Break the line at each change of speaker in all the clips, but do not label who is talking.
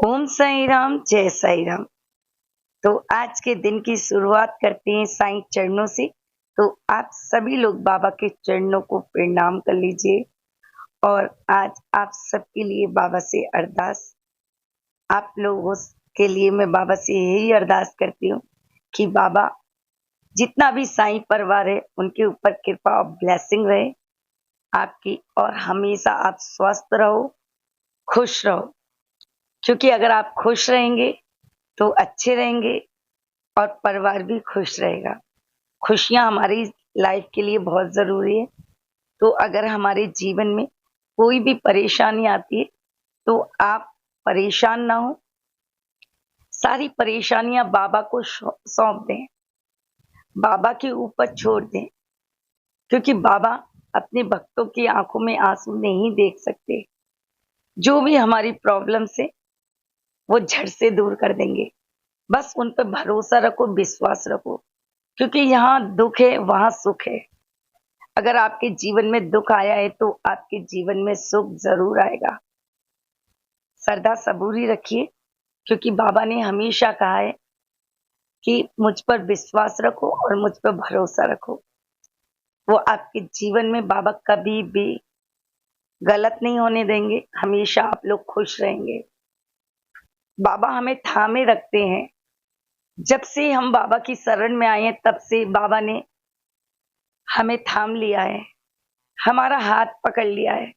ओम साई राम, जय साई राम। तो आज के दिन की शुरुआत करते हैं साईं चरणों से। तो आप सभी लोग बाबा के चरणों को प्रणाम कर लीजिए। और आज आप सबके लिए बाबा से अरदास, आप लोगों के लिए मैं बाबा से यही अरदास करती हूँ कि बाबा जितना भी साईं परिवार है उनके ऊपर कृपा और ब्लेसिंग रहे आपकी, और हमेशा आप स्वस्थ रहो, खुश रहो। क्योंकि अगर आप खुश रहेंगे तो अच्छे रहेंगे और परिवार भी खुश रहेगा। खुशियाँ हमारी लाइफ के लिए बहुत ज़रूरी है। तो अगर हमारे जीवन में कोई भी परेशानी आती है तो आप परेशान ना हो, सारी परेशानियाँ बाबा को सौंप दें, बाबा के ऊपर छोड़ दें। क्योंकि बाबा अपने भक्तों की आंखों में आंसू नहीं देख सकते। जो भी हमारी प्रॉब्लम्स है वो झट से दूर कर देंगे। बस उन पर भरोसा रखो, विश्वास रखो, क्योंकि यहाँ दुख है वहाँ सुख है। अगर आपके जीवन में दुख आया है तो आपके जीवन में सुख जरूर आएगा। श्रद्धा सबूरी रखिए, क्योंकि बाबा ने हमेशा कहा है कि मुझ पर विश्वास रखो और मुझ पर भरोसा रखो। वो आपके जीवन में बाबा कभी भी गलत नहीं होने देंगे, हमेशा आप लोग खुश रहेंगे। बाबा हमें थामे रखते हैं। जब से हम बाबा की शरण में आए हैं तब से बाबा ने हमें थाम लिया है, हमारा हाथ पकड़ लिया है,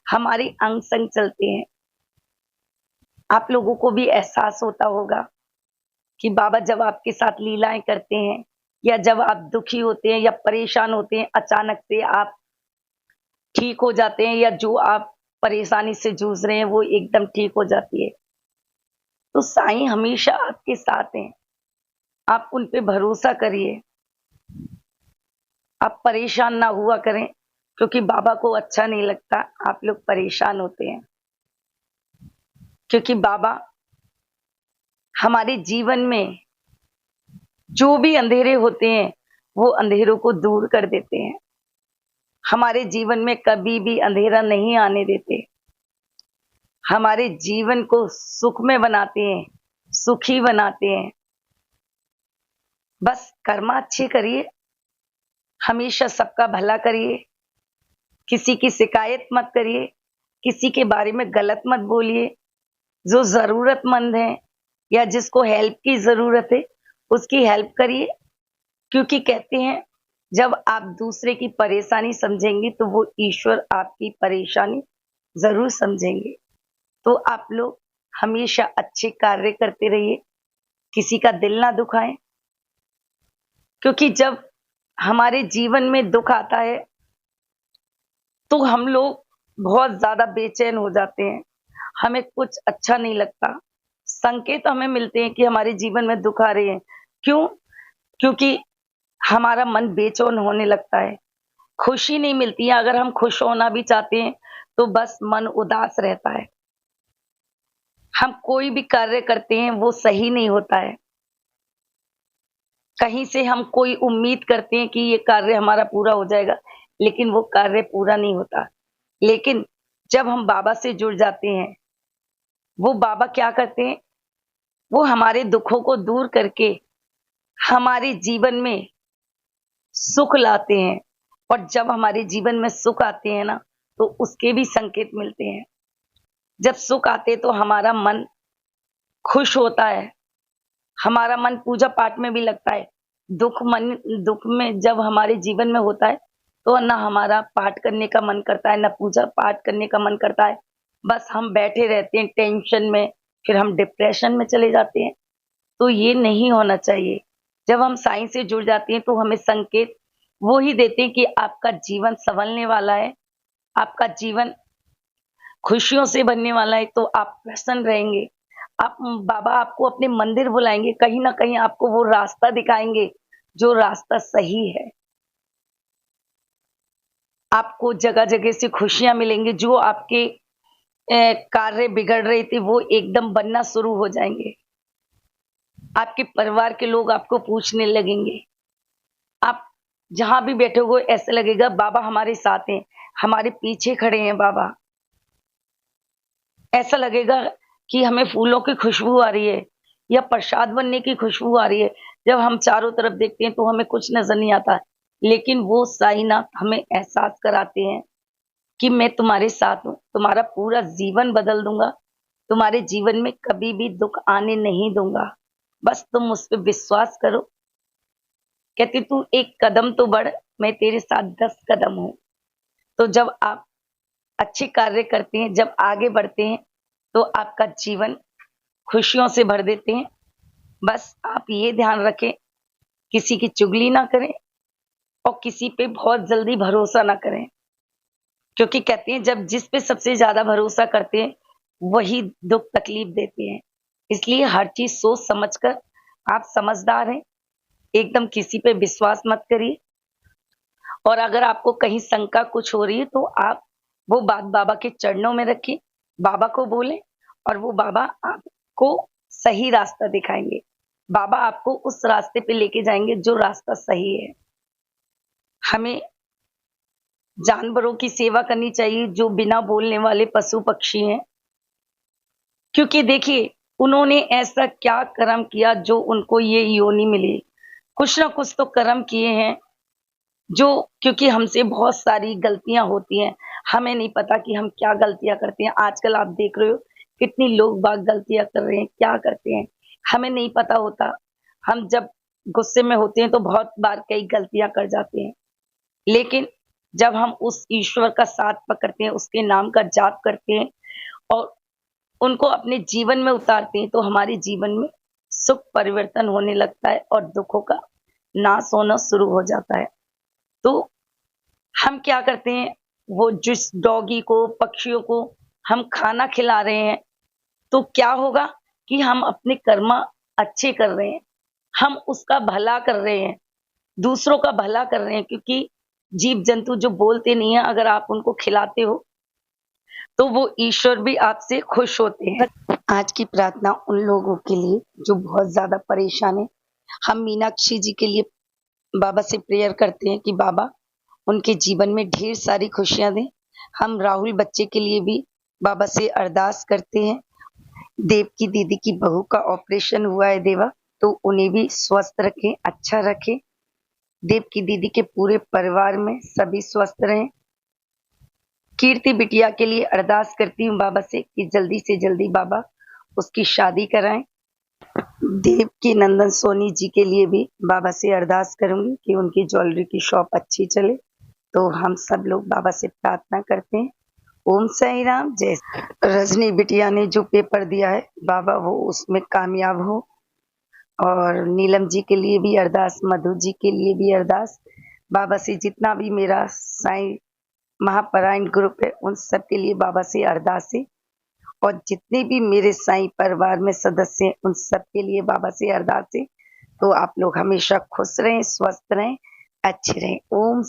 हमारी अंग संग चलते हैं। आप लोगों को भी एहसास होता होगा कि बाबा जब आपके साथ लीलाएं करते हैं, या जब आप दुखी होते हैं या परेशान होते हैं, अचानक से आप ठीक हो जाते हैं, या जो आप परेशानी से जूझ रहे हैं वो एकदम ठीक हो जाती है। तो साईं हमेशा आपके साथ हैं, आप उन पे भरोसा करिए, आप परेशान ना हुआ करें, क्योंकि बाबा को अच्छा नहीं लगता आप लोग परेशान होते हैं। क्योंकि बाबा हमारे जीवन में जो भी अंधेरे होते हैं वो अंधेरों को दूर कर देते हैं। हमारे जीवन में कभी भी अंधेरा नहीं आने देते, हमारे जीवन को सुखमय बनाते हैं, सुखी बनाते हैं। बस कर्म अच्छे करिए, हमेशा सबका भला करिए, किसी की शिकायत मत करिए, किसी के बारे में गलत मत बोलिए। जो जरूरतमंद है या जिसको हेल्प की जरूरत है उसकी हेल्प करिए। क्योंकि कहते हैं जब आप दूसरे की परेशानी समझेंगे तो वो ईश्वर आपकी परेशानी जरूर समझेंगे। तो आप लोग हमेशा अच्छे कार्य करते रहिए, किसी का दिल ना दुखाएं। क्योंकि जब हमारे जीवन में दुख आता है तो हम लोग बहुत ज्यादा बेचैन हो जाते हैं, हमें कुछ अच्छा नहीं लगता। संकेत हमें मिलते हैं कि हमारे जीवन में दुख आ रहे हैं। क्यों? क्योंकि हमारा मन बेचैन होने लगता है, खुशी नहीं मिलती है। अगर हम खुश होना भी चाहते हैं तो बस मन उदास रहता है। हम कोई भी कार्य करते हैं वो सही नहीं होता है। कहीं से हम कोई उम्मीद करते हैं कि ये कार्य हमारा पूरा हो जाएगा, लेकिन वो कार्य पूरा नहीं होता। लेकिन जब हम बाबा से जुड़ जाते हैं, वो बाबा क्या करते हैं, वो हमारे दुखों को दूर करके हमारे जीवन में सुख लाते हैं। और जब हमारे जीवन में सुख आते हैं ना, तो उसके भी संकेत मिलते हैं। जब सुख आते तो हमारा मन खुश होता है, हमारा मन पूजा पाठ में भी लगता है। दुख में जब हमारे जीवन में होता है तो ना हमारा पाठ करने का मन करता है, ना पूजा पाठ करने का मन करता है। बस हम बैठे रहते हैं टेंशन में, फिर हम डिप्रेशन में चले जाते हैं। तो ये नहीं होना चाहिए। जब हम साईं से जुड़ जाते हैं तो हमें संकेत वो ही देते हैं कि आपका जीवन संवरने वाला है, आपका जीवन खुशियों से बनने वाला है। तो आप प्रसन्न रहेंगे। आप बाबा आपको अपने मंदिर बुलाएंगे, कहीं ना कहीं आपको वो रास्ता दिखाएंगे जो रास्ता सही है। आपको जगह जगह से खुशियां मिलेंगी, जो आपके कार्य बिगड़ रहे थे वो एकदम बनना शुरू हो जाएंगे। आपके परिवार के लोग आपको पूछने लगेंगे, आप जहां भी बैठे हो ऐसे लगेगा बाबा हमारे साथ हैं, हमारे पीछे खड़े हैं बाबा। ऐसा लगेगा कि हमें फूलों की खुशबू आ रही है या प्रसाद बनने की खुशबू आ रही है, जब हम चारों तरफ देखते हैं तो हमें कुछ नजर नहीं आता, लेकिन वो साईनाथ हमें एहसास कराते हैं कि मैं तुम्हारे साथ हूँ, तुम्हारा पूरा जीवन बदल दूंगा, तुम्हारे जीवन में कभी भी दुख आने नहीं दूंगा, बस तुम मुझ पे विश्वास करो। कहती तू एक कदम तो बढ़, मैं तेरे साथ 10 कदम हूँ। तो जब आप अच्छे कार्य करते हैं, जब आगे बढ़ते हैं, तो आपका जीवन खुशियों से भर देते हैं। बस आप ये ध्यान रखें, किसी की चुगली ना करें और किसी पे बहुत जल्दी भरोसा ना करें, क्योंकि कहते हैं जब जिस पे सबसे ज्यादा भरोसा करते हैं वही दुख तकलीफ देते हैं। इसलिए हर चीज सोच समझकर, आप समझदार हैं, एकदम किसी पे विश्वास मत करिए। और अगर आपको कहीं शंका कुछ हो रही है तो आप वो बात बाबा के चरणों में रखिए, बाबा को बोलें और वो बाबा आपको सही रास्ता दिखाएंगे। बाबा आपको उस रास्ते पे लेके जाएंगे जो रास्ता सही है। हमें जानवरों की सेवा करनी चाहिए जो बिना बोलने वाले पशु पक्षी हैं, क्योंकि देखिए उन्होंने ऐसा क्या कर्म किया जो उनको ये योनि मिली। कुछ ना कुछ तो कर्म किए हैं जो, क्योंकि हमसे बहुत सारी गलतियां होती हैं, हमें नहीं पता कि हम क्या गलतियां करते हैं। आजकल आप देख रहे हो कितनी लोग बाग गलतियां कर रहे हैं, क्या करते हैं हमें नहीं पता होता। हम जब गुस्से में होते हैं तो बहुत बार कई गलतियां कर जाते हैं, लेकिन जब हम उस ईश्वर का साथ पकड़ते हैं, उसके नाम का जाप करते हैं और उनको अपने जीवन में उतारते हैं, तो हमारे जीवन में सुख परिवर्तन होने लगता है और दुखों का नाश होना शुरू हो जाता है। तो हम क्या करते हैं, वो जिस डॉगी को, पक्षियों को हम खाना खिला रहे हैं, तो क्या होगा कि हम अपने कर्म अच्छे कर रहे हैं, हम उसका भला कर रहे हैं, दूसरों का भला कर रहे हैं। क्योंकि जीव जंतु जो बोलते नहीं है, अगर आप उनको खिलाते हो तो वो ईश्वर भी आपसे खुश होते हैं। आज की प्रार्थना उन लोगों के लिए जो बहुत ज्यादा परेशान है। हम मीनाक्षी जी के लिए बाबा से प्रेयर करते हैं कि बाबा उनके जीवन में ढेर सारी खुशियां दें। हम राहुल बच्चे के लिए भी बाबा से अरदास करते हैं। देव की दीदी की बहू का ऑपरेशन हुआ है देवा, तो उन्हें भी स्वस्थ रखें, अच्छा रखें। देव की दीदी के पूरे परिवार में सभी स्वस्थ रहें। कीर्ति बिटिया के लिए अरदास करती हूँ बाबा से कि जल्दी से जल्दी बाबा उसकी शादी कराएं। देव की नंदन सोनी जी के लिए भी बाबा से अरदास करूंगी कि उनकी ज्वेलरी की शॉप अच्छी चले। तो हम सब लोग बाबा से प्रार्थना करते हैं। ओम साई राम जय। रजनी बिटिया ने जो पेपर दिया है बाबा वो उसमें कामयाब हो। और नीलम जी के लिए भी अरदास, मधु जी के लिए भी अरदास। बाबा से जितना भी मेरा साईं महापरायण ग्रुप है उन सब के लिए बाबा से अरदास है। और जितने भी मेरे साईं परिवार में सदस्य हैं उन सब के लिए बाबा से अरदास है। तो आप लोग हमेशा खुश रहें, स्वस्थ रहें, अच्छे रहें। ओम